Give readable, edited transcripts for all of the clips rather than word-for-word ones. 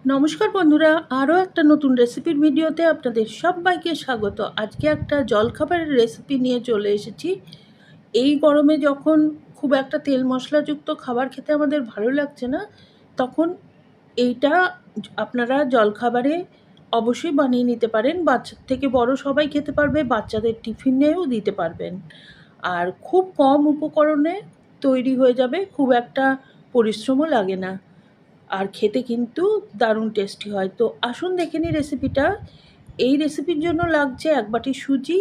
নমস্কার বন্ধুরা, আরও একটা নতুন রেসিপির ভিডিওতে আপনাদের সবাইকে স্বাগত। আজকে একটা জলখাবারের রেসিপি নিয়ে চলে এসেছি। এই গরমে যখন খুব একটা তেল মশলাযুক্ত খাবার খেতে আমাদের ভালো লাগছে না, তখন এইটা আপনারা জলখাবারে অবশ্যই বানিয়ে নিতে পারেন। বাচ্চা থেকে বড় সবাই খেতে পারবে, বাচ্চাদের টিফিনেও দিতে পারবেন। আর খুব কম উপকরণে তৈরি হয়ে যাবে, খুব একটা পরিশ্রমও লাগে না, আর খেতে কিন্তু দারুণ টেস্টি হয়। তো আসুন দেখে নিই রেসিপিটা। এই রেসিপির জন্য লাগছে 1 বাটি সুজি,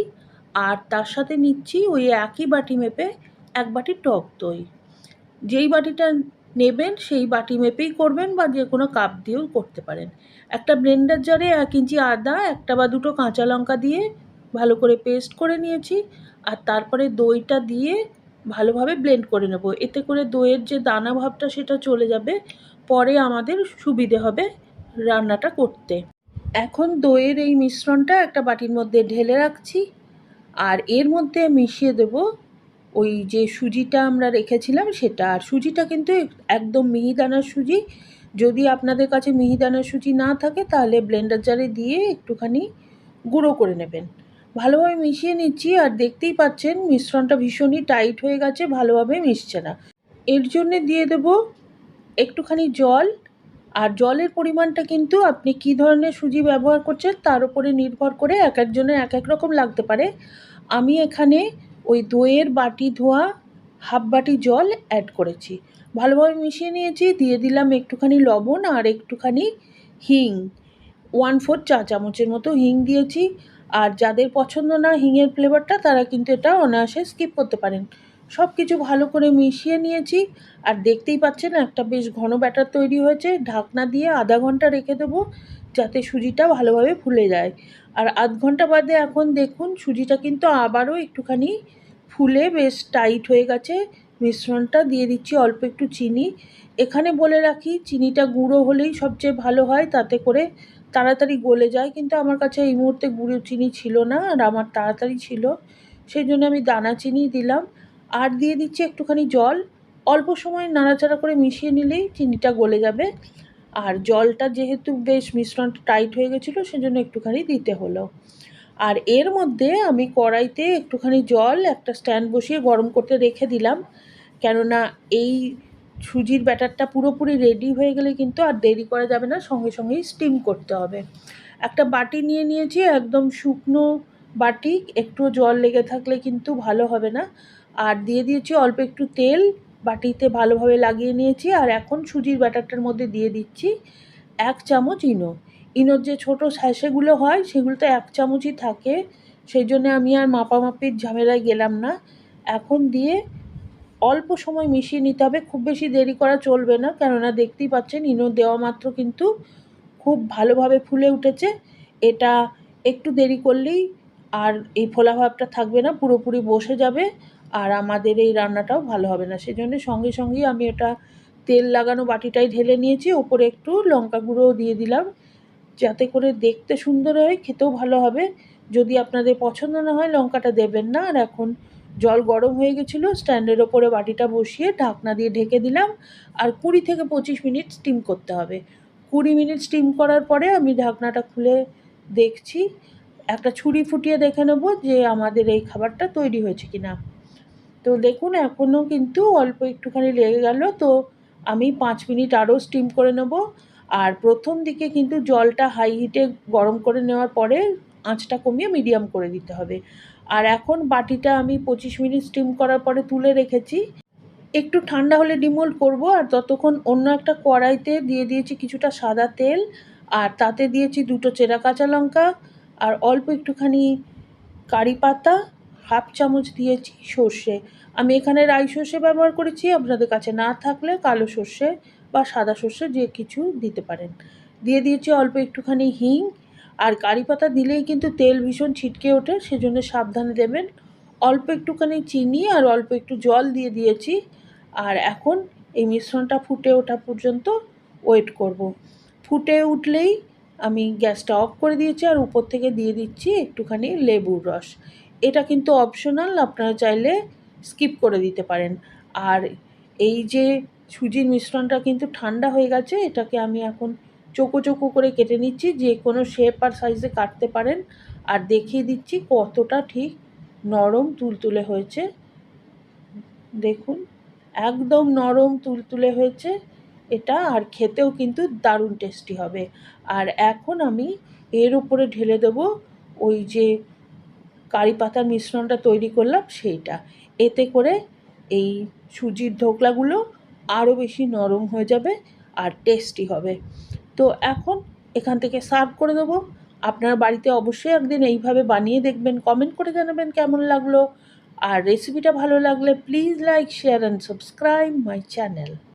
আর তার সাথে নিচ্ছি ওই একই বাটি মেপে 1 বাটি টক দই। যেই বাটিটা নেবেন সেই বাটি মেপেই করবেন, বা যে কোনো কাপ দিয়েও করতে পারেন। একটা ব্লেন্ডার জারে 1 ইঞ্চি আদা, একটা বা দুটো কাঁচা লঙ্কা দিয়ে ভালো করে পেস্ট করে নিয়েছি। আর তারপরে দইটা দিয়ে ভালোভাবে ব্লেন্ড করে নেব। এতে করে দইয়ের যে দানা ভাবটা সেটা চলে যাবে, পরে আমাদের সুবিধে হবে রান্নাটা করতে। এখন দইয়ের এই মিশ্রণটা একটা বাটির মধ্যে ঢেলে রাখছি, আর এর মধ্যে মিশিয়ে দেব ওই যে সুজিটা আমরা রেখেছিলাম সেটা। আর সুজিটা কিন্তু একদম মিহিদানার সুজি। যদি আপনাদের কাছে মিহিদানার সুজি না থাকে তাহলে ব্লেন্ডার জারে দিয়ে একটুখানি গুঁড়ো করে নেবেন। ভালোভাবে মিশিয়ে নিচ্ছি, আর দেখতেই পাচ্ছেন মিশ্রণটা ভীষণই টাইট হয়ে গেছে, ভালোভাবে মিশছে না। এর জন্যে দিয়ে দেব একটুখানি জল। আর জলের পরিমাণটা কিন্তু আপনি কী ধরনের সুজি ব্যবহার করছেন তার উপরে নির্ভর করে এক একজনের এক এক রকম লাগতে পারে। আমি এখানে ওই দইয়ের বাটি ধোয়া হাফ বাটি জল অ্যাড করেছি, ভালোভাবে মিশিয়ে নিয়েছি। দিয়ে দিলাম একটুখানি লবণ আর একটুখানি হিং, 1/4 চা চামচের মতো হিং দিয়েছি। আর যাদের পছন্দ না হিঙের ফ্লেভারটা, তারা কিন্তু এটা অনায়াসে স্কিপ করতে পারেন। সব কিছু ভালো করে মিশিয়ে নিয়েছি, আর দেখতেই পাচ্ছেন একটা বেশ ঘন ব্যাটার তৈরি হয়েছে। ঢাকনা দিয়ে আধা ঘন্টা রেখে দেবো, যাতে সুজিটা ভালোভাবে ফুলে যায়। আর আধ ঘন্টা বাদে এখন দেখুন সুজিটা কিন্তু আবারও একটুখানি ফুলে বেশ টাইট হয়ে গেছে। মিশ্রণটা দিয়ে দিচ্ছি অল্প একটু চিনি। এখানে বলে রাখি, চিনিটা গুঁড়ো হলেই সবচেয়ে ভালো হয়, তাতে করে তাড়াতাড়ি গলে যায়। কিন্তু আমার কাছে এই মুহূর্তে গুঁড়ো চিনি ছিল না, আর আমার তাড়াতাড়ি ছিল, সেই জন্য আমি দানা চিনি দিলাম। আর দিয়ে দিচ্ছি একটুখানি জল। অল্প সময় নাড়াচাড়া করে মিশিয়ে নিলেই চিনিটা গলে যাবে। আর জলটা যেহেতু বেশ মিশ্রণটা টাইট হয়ে গেছিলো, সেজন্য একটুখানি দিতে হলো। আর এর মধ্যে আমি কড়াইতে একটুখানি জল একটা স্ট্যান্ড বসিয়ে গরম করতে রেখে দিলাম, কেননা এই সুজির ব্যাটারটা পুরোপুরি রেডি হয়ে গেলে কিন্তু আর দেরি করা যাবে না, সঙ্গে সঙ্গেই স্টিম করতে হবে। একটা বাটি নিয়ে নিয়েছি, একদম শুকনো বাটি, একটু জল লেগে থাকলে কিন্তু ভালো হবে না। আর দিয়ে দিয়েছি অল্প একটু তেল, বাটিতে ভালোভাবে লাগিয়ে নিয়েছি। আর এখন সুজির ব্যাটারটার মধ্যে দিয়ে দিচ্ছি 1 চামচ ইনো। ইনোর যে ছোটো স্যাশেগুলো হয় সেগুলোতে 1 চামচই থাকে, সেই জন্যে আমি আর মাপামাপির ঝামেলায় গেলাম না। এখন দিয়ে অল্প সময় মিশিয়ে নিতে হবে, খুব বেশি দেরি করা চলবে না, কেননা দেখতেই পাচ্ছেন ইনো দেওয়া মাত্র কিন্তু খুব ভালোভাবে ফুলে উঠেছে। এটা একটু দেরি করলেই আর এই ফোলা ভাবটা থাকবে না, পুরোপুরি বসে যাবে, আর আমাদের এই রান্নাটাও ভালো হবে না। সেজন্য সঙ্গে সঙ্গেই আমি এটা তেল লাগানো বাটিটাই ঢেলে নিয়েছি, ওপরে একটু লঙ্কা গুঁড়োও দিয়ে দিলাম, যাতে করে দেখতে সুন্দর হয়, খেতেও ভালো হবে। যদি আপনাদের পছন্দ না হয় লঙ্কাটা দেবেন না। আর এখন জল গরম হয়ে গেছিলো, স্ট্যান্ডের ওপরে বাটিটা বসিয়ে ঢাকনা দিয়ে ঢেকে দিলাম। আর 20 থেকে 25 মিনিট স্টিম করতে হবে। 20 মিনিট স্টিম করার পরে আমি ঢাকনাটা খুলে দেখছি, একটা ছুরি ফুটিয়ে দেখে নেব যে আমাদের এই খাবারটা তৈরি হয়েছে কিনা। তো দেখুন এখনও কিন্তু অল্প একটুখানি লেগে গেল, তো আমি 5 মিনিট আরও স্টিম করে নেব। আর প্রথম দিকে কিন্তু জলটা হাই হিটে গরম করে নেওয়ার পরে আঁচটা কমিয়ে মিডিয়াম করে দিতে হবে। আর এখন বাটিটা আমি 25 মিনিট স্টিম করার পরে তুলে রেখেছি, একটু ঠান্ডা হলে ডিমোল্ড করব। আর ততক্ষণ অন্য একটা কড়াইতে দিয়ে দিয়েছি কিছুটা সাদা তেল, আর তাতে দিয়েছি 2টো চেরা কাঁচা লঙ্কা, আর অল্প একটুখানি কারি পাতা, হাফ চামচ দিয়েছি সর্ষে। আমি এখানে রাই সর্ষে ব্যবহার করেছি, আপনাদের কাছে না থাকলে কালো সর্ষে বা সাদা সর্ষে যে কিছু দিতে পারেন। দিয়ে দিয়েছি অল্প একটুখানি হিং। আর কারি পাতা দিলেই কিন্তু তেল ভীষণ ছিটকে ওঠে, সেজন্য সাবধানে দেবেন। অল্প একটুখানি চিনি আর অল্প একটু জল দিয়ে দিয়েছি। আর এখন এই মিশ্রণটা ফুটে ওঠা পর্যন্ত ওয়েট করব। ফুটে উঠলেই আমি গ্যাসটা অফ করে দিয়েছি, আর উপর থেকে দিয়ে দিচ্ছি একটুখানি লেবুর রস। এটা কিন্তু অপশনাল, আপনারা চাইলে স্কিপ করে দিতে পারেন। আর এই যে সুজির মিশ্রণটা কিন্তু ঠান্ডা হয়ে গেছে, এটাকে আমি এখন চোকো চোকো করে কেটে নিচ্ছি, যে কোনো শেপ আর সাইজে কাটতে পারেন। আর দেখিয়ে দিচ্ছি কতটা ঠিক নরম তুলতুলে হয়েছে। দেখুন, একদম নরম তুলতুলে হয়েছে এটা, আর খেতেও কিন্তু দারুণ টেস্টি হবে। আর এখন আমি এর উপরে ঢেলে দেবো ওই যে কারি পাতার মিশ্রণটা তৈরি করলাম সেইটা। এতে করে এই সুজির ধোকলাগুলো আরও বেশি নরম হয়ে যাবে আর টেস্টি হবে। তো এখন এখান থেকে সার্ভ করে দেবো। আপনার বাড়িতে অবশ্যই একদিন এইভাবে বানিয়ে দেখবেন, কমেন্ট করে জানাবেন কেমন লাগলো। আর রেসিপিটা ভালো লাগলে please like, share and subscribe my channel.